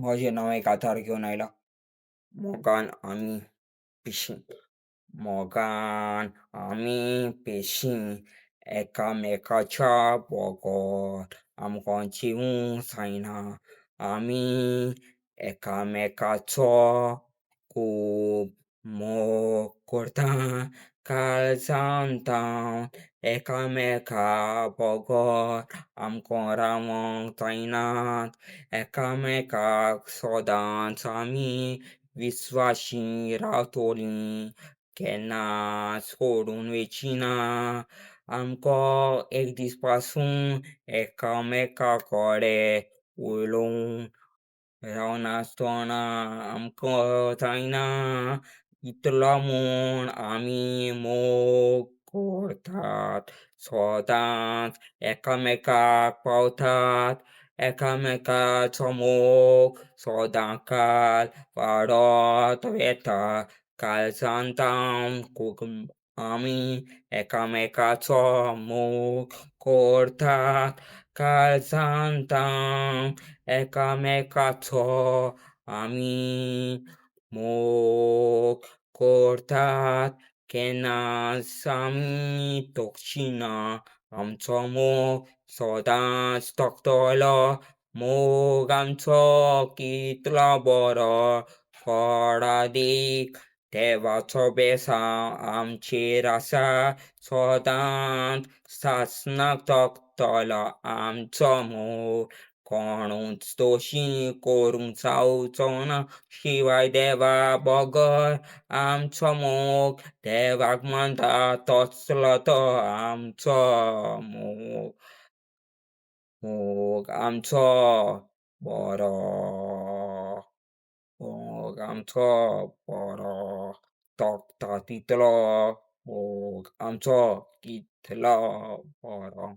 माझे नाव एक आधार घेऊन आयला. मोगान आम्ही पिशीं मोगान आम्ही पेशीं एकामेकाच्या बोगोर आमकां जिवूंक जायना. आमी एकामेकाचो खूब मोग करता. काळजांतावन एकामेका बोगोर आमकां रावोंक जायना. एकामेकाक सदांच आमी विस्वाशीं रावतलीं. केन्नाच सोडून वयचीना. आमको एक दीस पासून एकामेका कडेन उलोवंक रावनासतना आमकां जायना. इतलो म्हूण आमी मोग करतात. सदांच एकामेकाक पावतात. एकामेकाचो मोग सदांकाळ वाडत वेता. काळजांतावन आमी एकामेकाचो मोग करतात. काळजांतावन एकामेकाचो आमी मोग करतात. केन्नाच आमी तोगचिना. आमचो मोग सदांच तोगतलो. मोग आमचो कितलो बरो. कोडादीक देवाचो बेंसाव आमचेर आसा. सदांच सासणाक तोगतलो आमचो मोग. कोणूच दोशी करूंक जावचो ना. शिवाय देवा बोगोर आमचो मोग देवाक मानता तसलो तो आमचो मोग. मोग आमचो बरो. मोग आमचो बरो. तोगता तितलो मोग आमचो कितलो बरो.